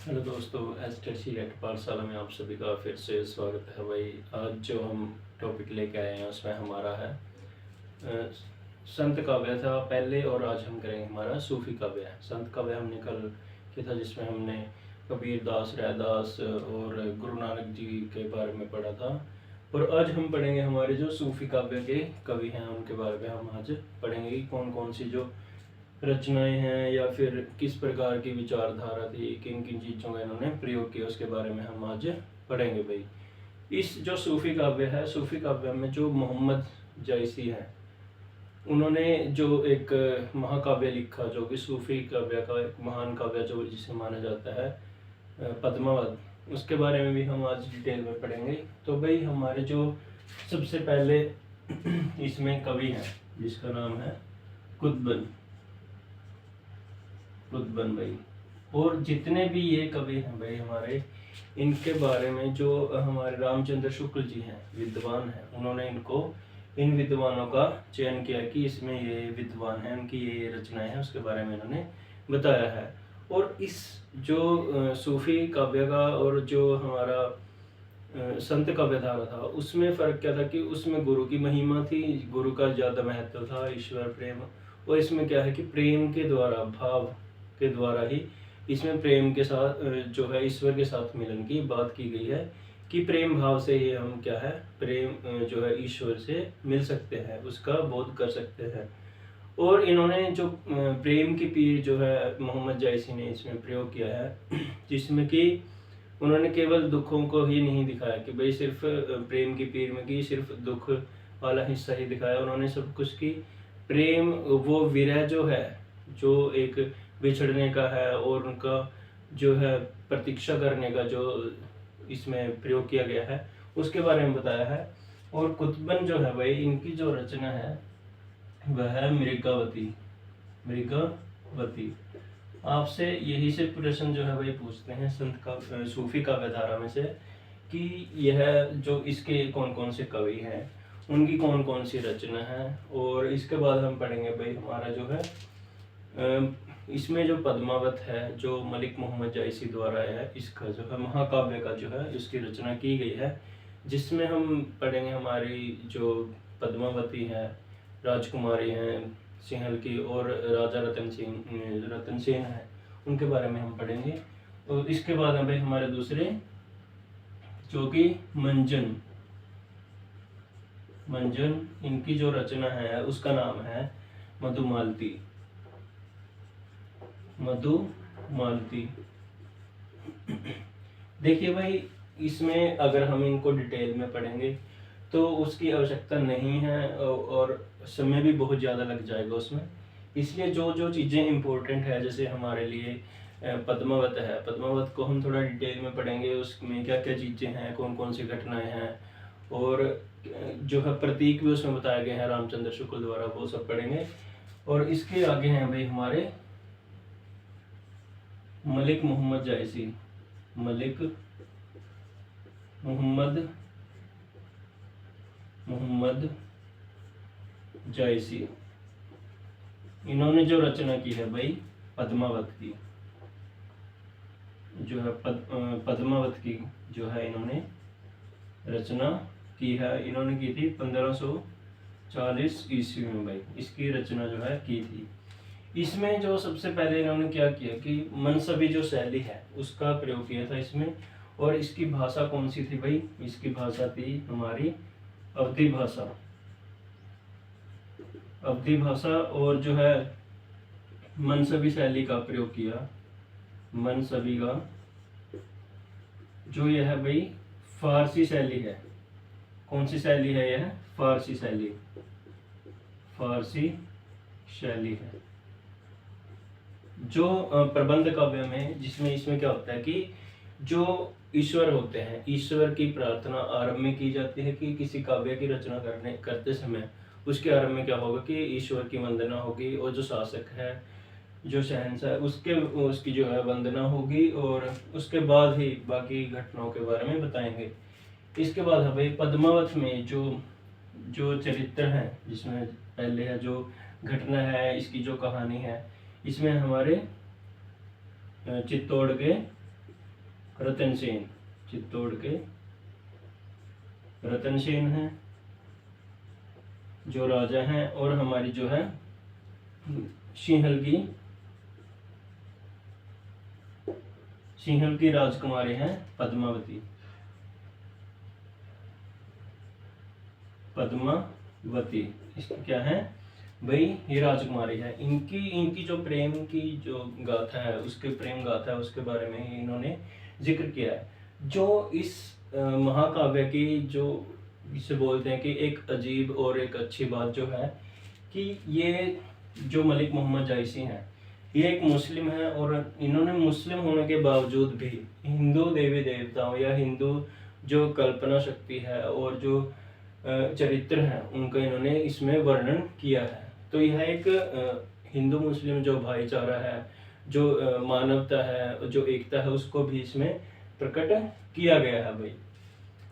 Hello दोस्तों, STC late पाठशाला में आप सभी का फिर से स्वागत है भाई। आज जो हम टॉपिक लेके आए हैं उसमें हमारा है संत काव्य था पहले, और आज हम करेंगे हमारा सूफी काव्य है। संत काव्य हमने कल किया था जिसमें हमने कबीर दास, रैदास और गुरु नानक जी के बारे में पढ़ा था। और आज हम पढ़ेंगे हमारे जो सूफी काव्य के कवि हैं उनके बारे में हम आज पढ़ेंगे कि कौन कौन सी जो रचनाएं हैं या फिर किस प्रकार की विचारधारा थी, किन किन चीज़ों का इन्होंने प्रयोग किया, उसके बारे में हम आज पढ़ेंगे भाई। इस जो सूफी काव्य है, सूफी काव्य में जो मोहम्मद जायसी है उन्होंने जो एक महाकाव्य लिखा जो कि सूफी काव्य का एक महान काव्य जो जिसे माना जाता है पद्मावत, उसके बारे में भी हम आज डिटेल में पढ़ेंगे। तो भाई हमारे जो सबसे पहले इसमें कवि हैं जिसका नाम है कुतुबन भाई। और जितने भी ये कवि हैं भाई हमारे, इनके बारे में जो हमारे रामचंद्र शुक्ल जी हैं, विद्वान हैं, उन्होंने इन विद्वानों का चयन किया कि इसमें ये विद्वान हैं, उनकी ये रचनाएं हैं, उसके बारे में इन्होंने बताया है। और इस जो सूफी काव्य का और जो हमारा संत काव्यधारा था उसमें फ़र्क क्या था कि उसमें गुरु की महिमा थी, गुरु का ज़्यादा महत्व था, ईश्वर प्रेम। और इसमें क्या है कि प्रेम के द्वारा, भाव के द्वारा ही इसमें प्रेम के साथ जो है ईश्वर के साथ मिलन की बात की गई है कि प्रेम भाव से ही हम क्या है प्रेम जो है ईश्वर से मिल सकते हैं, उसका बोध कर सकते हैं। और इन्होंने जो प्रेम की पीर जो है मोहम्मद जायसी ने इसमें प्रयोग किया है जिसमें कि उन्होंने केवल दुखों को ही नहीं दिखाया कि भाई सिर्फ प्रेम की पीर में कि सिर्फ दुख वाला हिस्सा ही दिखाया, उन्होंने सब कुछ की प्रेम, वो विरह जो है, जो एक बिछड़ने का है और उनका जो है प्रतीक्षा करने का जो इसमें प्रयोग किया गया है उसके बारे में बताया है। और कुतुबन जो है भाई, इनकी जो रचना है वह है मृगावती। आपसे यही से प्रश्न जो है भाई पूछते हैं संत का सूफी काव्यधारा में से कि यह जो इसके कौन कौन से कवि हैं, उनकी कौन कौन सी रचना है। और इसके बाद हम पढ़ेंगे भाई हमारा जो है इसमें जो पद्मावत है जो मलिक मोहम्मद जायसी द्वारा है, इसका जो है महाकाव्य का जो है इसकी रचना की गई है, जिसमें हम पढ़ेंगे हमारी जो पद्मावती है, राजकुमारी हैं सिंहल की, और राजा रतन सेन है, उनके बारे में हम पढ़ेंगे। और इसके बाद है भाई हमारे दूसरे जो कि मंजन, इनकी जो रचना है उसका नाम है मधुमालती। देखिए भाई, इसमें अगर हम इनको डिटेल में पढ़ेंगे तो उसकी आवश्यकता नहीं है और समय भी बहुत ज़्यादा लग जाएगा उसमें। इसलिए जो जो चीज़ें इम्पोर्टेंट है, जैसे हमारे लिए पद्मावत है, पद्मावत को हम थोड़ा डिटेल में पढ़ेंगे, उसमें क्या क्या चीज़ें हैं, कौन कौन सी घटनाएं हैं, और जो है प्रतीक भी उसमें बताया गया है रामचंद्र शुक्ल द्वारा, वो सब पढ़ेंगे। और इसके आगे हैं भाई हमारे मलिक मोहम्मद जायसी। इन्होंने जो रचना की है भाई पद्मावत की, जो है पद्मावत की जो है इन्होंने रचना की है, इन्होंने की थी 1540 ईस्वी में भाई, इसकी रचना जो है की थी। इसमें जो सबसे पहले इन्होंने क्या किया कि मनसबी जो शैली है उसका प्रयोग किया था इसमें। और इसकी भाषा कौन सी थी भाई, इसकी भाषा थी हमारी अवधी भाषा। और जो है मनसबी शैली का प्रयोग किया, मनसबी का जो यह है भाई फारसी शैली है। कौन सी शैली है यह? फारसी शैली है। जो प्रबंध काव्य में, जिसमें इसमें क्या होता है कि जो ईश्वर होते हैं, ईश्वर की प्रार्थना आरंभ में की जाती है कि किसी काव्य की रचना करते समय उसके आरंभ में क्या होगा कि ईश्वर की वंदना होगी, और जो शासक है, जो शहंशाह, उसकी जो है वंदना होगी, और उसके बाद ही बाकी घटनाओं के बारे में बताएंगे। इसके बाद है भाई पद्मावत में जो चरित्र हैं, जिसमें पहले है जो घटना है, इसकी जो कहानी है, इसमें हमारे चित्तौड़ के रतन सेन, चित्तौड़ के रतन सेन हैं जो राजा हैं, और हमारी जो है सिंहल की राजकुमारी हैं पद्मावती। पद्मावती इसकी क्या है भाई, ये राजकुमारी है। इनकी जो प्रेम की जो गाथा है, उसके प्रेम गाथा है, उसके बारे में इन्होंने जिक्र किया है। जो इस महाकाव्य की जो इसे बोलते हैं कि एक अजीब और एक अच्छी बात जो है कि ये जो मलिक मोहम्मद जायसी हैं, ये एक मुस्लिम है, और इन्होंने मुस्लिम होने के बावजूद भी हिंदू देवी देवताओं या हिंदू जो कल्पना शक्ति है और जो चरित्र हैं उनका इन्होंने इसमें वर्णन किया है। तो यह एक हिंदू मुस्लिम जो भाईचारा है, जो मानवता है, जो एकता है, उसको भी इसमें प्रकट किया गया है भाई।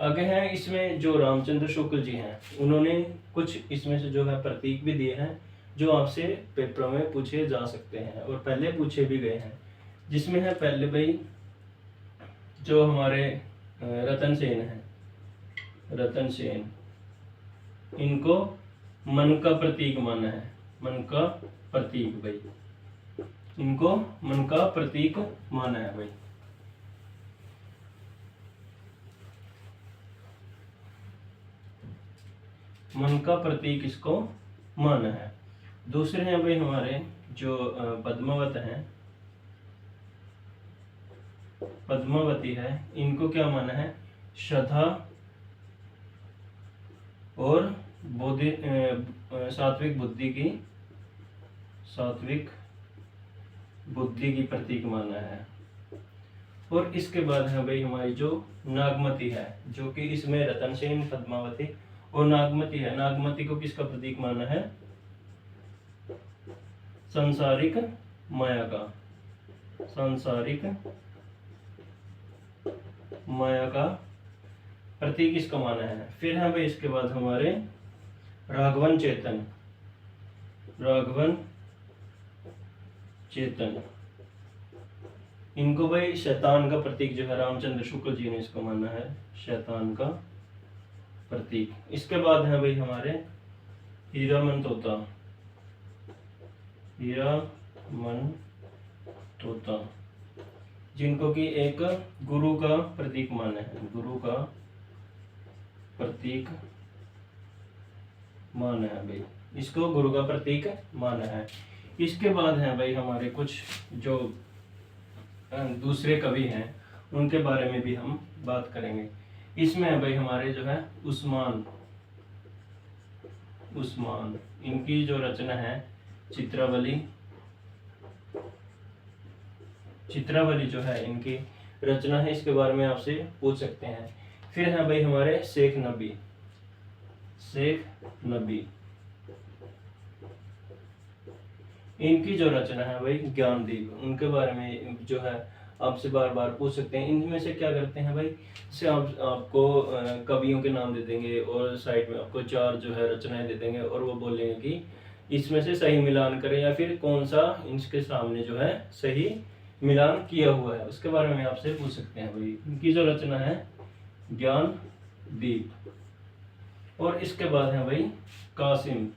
आगे है इसमें जो रामचंद्र शुक्ल जी हैं, उन्होंने कुछ इसमें से जो है प्रतीक भी दिए हैं जो आपसे पेपरों में पूछे जा सकते हैं और पहले पूछे भी गए हैं। जिसमें है पहले भाई जो हमारे रतन सेन हैं, रतन सेन, इनको मन का प्रतीक माना है। मन का प्रतीक भाई, इनको मन का प्रतीक माना है भाई। मन का प्रतीक इसको माना है। दूसरे हैं भाई हमारे जो पद्मावत हैं, पद्मावती है, इनको क्या माना है, श्रद्धा और बुद्धि, सात्विक बुद्धि की प्रतीक माना है। और इसके बाद है भाई हमारी जो नागमती है, जो कि इसमें रतन सेन, पद्मावती और नागमती है। नागमती को किसका प्रतीक माना है, सांसारिक माया का, सांसारिक माया का प्रतीक इसका माना है। फिर है भाई इसके बाद हमारे राघवन चेतन, राघवन चेतन, इनको भाई शैतान का प्रतीक जो है रामचंद्र शुक्ल जी ने इसको माना है, शैतान का प्रतीक। इसके बाद है भाई हमारे हीरामन तोता, हीरामन तोता, जिनको कि एक गुरु का प्रतीक माना है, गुरु का प्रतीक माना है भाई, इसको गुरु का प्रतीक माना है। इसके बाद है भाई हमारे कुछ जो दूसरे कवि हैं उनके बारे में भी हम बात करेंगे। इसमें है भाई हमारे जो है उस्मान, उस्मान, इनकी जो रचना है चित्रावली, चित्रावली जो है इनकी रचना है, इसके बारे में आपसे पूछ सकते हैं। फिर है भाई हमारे शेख नबी, शेख नबी, इनकी जो रचना है भाई ज्ञानदीप, उनके बारे में जो है आपसे बार बार पूछ सकते हैं। इनमें से क्या करते हैं भाई, से आपको कवियों के नाम दे देंगे और साइड में आपको चार जो है रचनाएं दे देंगे और वो बोलेंगे कि इसमें से सही मिलान करें या फिर कौन सा इनके सामने जो है सही मिलान किया हुआ है, उसके बारे में आपसे पूछ सकते हैं भाई। इनकी जो रचना है ज्ञानदीप। और इसके बाद है भाई कासिम,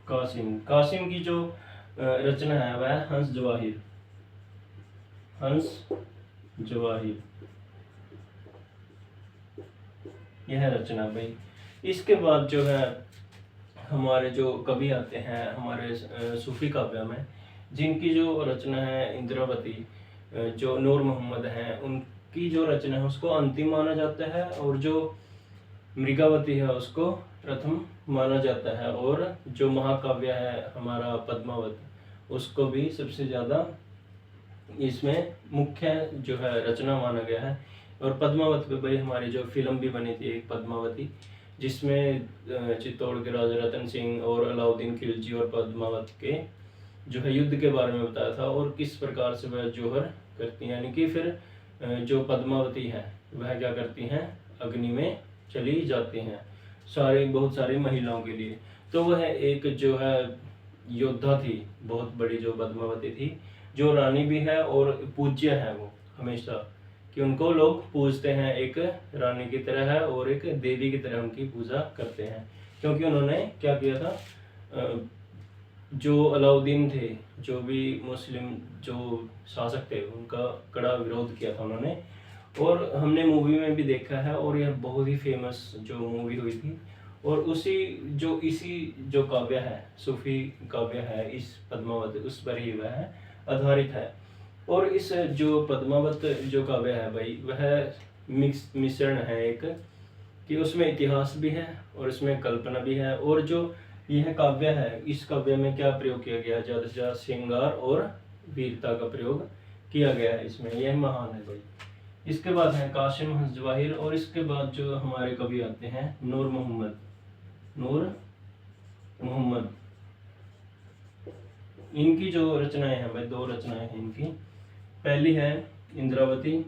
कासिम, कासिम की जो रचना है वह हंस जवाहिर, हंस जवाहिर, यह रचना भाई। इसके बाद जो है हमारे जो कवि आते हैं हमारे सूफी काव्य में, जिनकी जो रचना है इंद्रावती, जो नूर मोहम्मद हैं, उनकी जो रचना है उसको अंतिम माना जाता है और जो मृगावती है उसको प्रथम माना जाता है, और जो महाकाव्य है हमारा पद्मावत उसको भी सबसे ज़्यादा इसमें मुख्य जो है रचना माना गया है। और पद्मावत पे भाई हमारी जो फिल्म भी बनी थी एक पद्मावती, जिसमें चित्तौड़ के राजा रतन सिंह और अलाउद्दीन खिलजी और पद्मावत के जो है युद्ध के बारे में बताया था और किस प्रकार से वह जोहर करती हैं, यानी कि फिर जो पद्मावती है वह क्या करती हैं, अग्नि में चली जाती हैं बहुत सारी महिलाओं के लिए। तो वह एक जो है योद्धा थी, बहुत बड़ी जो पद्मावती थी, जो रानी भी है और पूज्य है वो हमेशा, कि उनको लोग पूजते हैं, एक रानी की तरह है और एक देवी की तरह उनकी पूजा करते हैं। क्योंकि उन्होंने क्या किया था, जो अलाउद्दीन थे, जो भी मुस्लिम जो शासक थे, उनका कड़ा विरोध किया था उन्होंने। और हमने मूवी में भी देखा है और यह बहुत ही फेमस जो मूवी हुई थी। और इसी जो काव्य है, सूफी काव्य है, इस पद्मावत उस पर ही वह आधारित है। और इस जो पद्मावत जो काव्य है भाई, वह मिश्रण है एक, कि उसमें इतिहास भी है और इसमें कल्पना भी है। और जो यह काव्य है, इस काव्य में क्या प्रयोग किया गया है, ज़्यादा से ज़्यादा श्रृंगार और वीरता का प्रयोग किया गया है इसमें, यह महान है भाई। इसके बाद है कासिम हंस जवाहिर, और इसके बाद जो हमारे कवि आते हैं नूर मोहम्मद। इनकी जो रचनाएं हैं भाई, 2 रचनाएं हैं इनकी। पहली है इंद्रावती,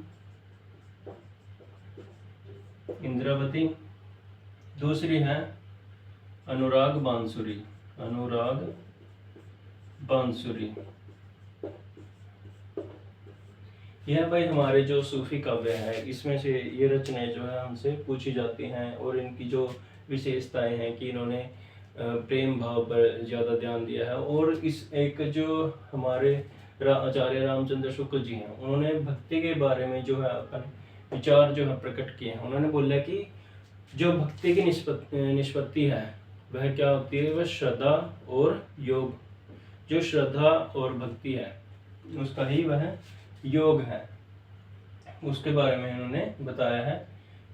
दूसरी है अनुराग बांसुरी। यह भाई हमारे जो सूफी काव्य है, इसमें से ये रचनाएं जो है हमसे पूछी जाती हैं। और इनकी जो विशेषताएं हैं कि इन्होंने प्रेम भाव पर ज़्यादा ध्यान दिया है। और इस एक जो हमारे आचार्य रामचंद्र शुक्ल जी हैं, उन्होंने भक्ति के बारे में जो है अपने विचार जो है प्रकट किए हैं। उन्होंने बोला कि जो भक्ति की निष्पत्ति है वह क्या होती है, वह श्रद्धा और योग। जो श्रद्धा और भक्ति है उसका ही वह योग है। उसके बारे में इन्होंने बताया है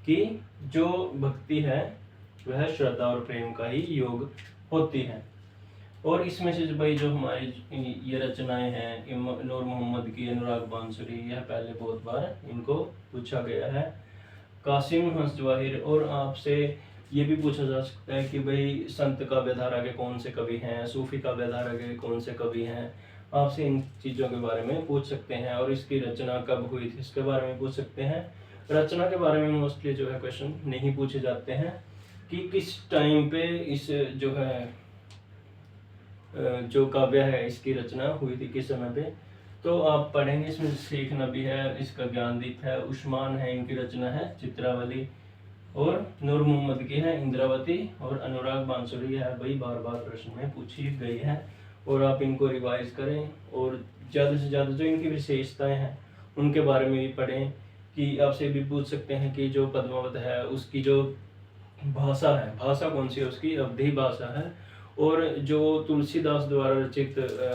कि जो भक्ति है वह श्रद्धा और प्रेम का ही योग होती है। और इसमें से भाई जो हमारी ये रचनाएं हैं नूर मोहम्मद की, अनुराग बांसुरी, यह पहले बहुत बार इनको पूछा गया है। कासिम हंस जवाहिर, और आपसे ये भी पूछा जा सकता है कि भाई संत काव्यधारा के कौन से कवि हैं, सूफी काव्यधारा के कौन से कवि हैं। आपसे इन चीज़ों के बारे में पूछ सकते हैं। और इसकी रचना कब हुई थी इसके बारे में पूछ सकते हैं। रचना के बारे में मोस्टली जो है क्वेश्चन नहीं पूछे जाते हैं कि किस टाइम पे इस जो है जो काव्य है इसकी रचना हुई थी, किस समय पे। तो आप पढ़ेंगे, इसमें सीखना भी है। इसका ज्ञानदीप है, उस्मान है, इनकी रचना है चित्रावली, और नूर मोहम्मद की है इंद्रावती, और अनुराग बांसुरी है भाई बार बार प्रश्न में पूछी गई है। और आप इनको रिवाइज करें और ज़्यादा से ज़्यादा जो इनकी विशेषताएं हैं उनके बारे में भी पढ़ें। कि आपसे भी पूछ सकते हैं कि जो पद्मावत है उसकी जो भाषा है, भाषा कौन सी है, उसकी अवधी भाषा है। और जो तुलसीदास द्वारा रचित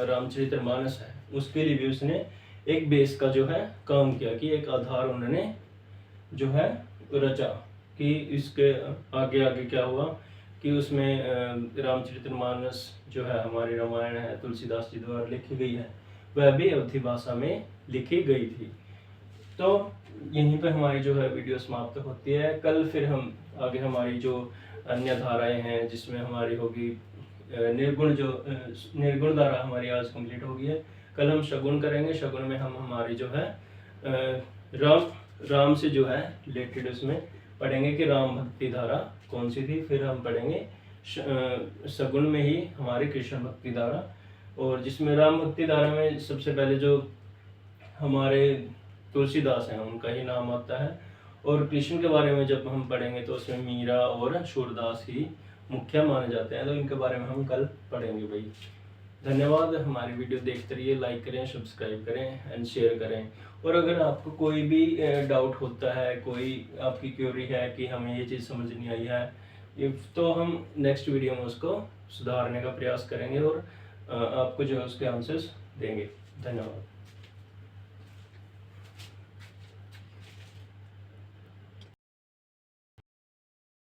रामचरितमानस है, उसके लिए भी उसने एक बेस का जो है काम किया, कि एक आधार उन्होंने जो है रचा। कि इसके आगे आगे क्या हुआ कि उसमें रामचरितमानस जो है हमारी रामायण है, तुलसीदास जी द्वारा लिखी गई है, वह भी अवधी भाषा में लिखी गई थी। तो यहीं पे हमारी जो है वीडियो समाप्त होती है। कल फिर हम आगे हमारी जो अन्य धाराएं हैं, जिसमें हमारी होगी निर्गुण धारा हमारी आज कंप्लीट होगी है। कल हम शगुन करेंगे। शगुन में हम हमारी जो है राम से जो है रिलेटेड उसमें पढ़ेंगे कि राम भक्ति धारा कौन सी थी। फिर हम पढ़ेंगे शगुन में ही हमारी कृष्ण भक्ति धारा, और जिसमें राम भक्ति धारा में सबसे पहले जो हमारे तुलसीदास हैं उनका ही नाम आता है। और कृष्ण के बारे में जब हम पढ़ेंगे तो उसमें मीरा और सूरदास ही मुख्य माने जाते हैं। तो इनके बारे में हम कल पढ़ेंगे भाई। धन्यवाद। हमारी वीडियो देखते रहिए, लाइक करें, सब्सक्राइब करें एंड शेयर करें। और अगर आपको कोई भी डाउट होता है, कोई आपकी क्यूरी है कि हमें ये चीज़ समझ नहीं आई है, तो हम नेक्स्ट वीडियो में उसको सुधारने का प्रयास करेंगे और आपको जो है उसके आंसर्स देंगे। धन्यवाद।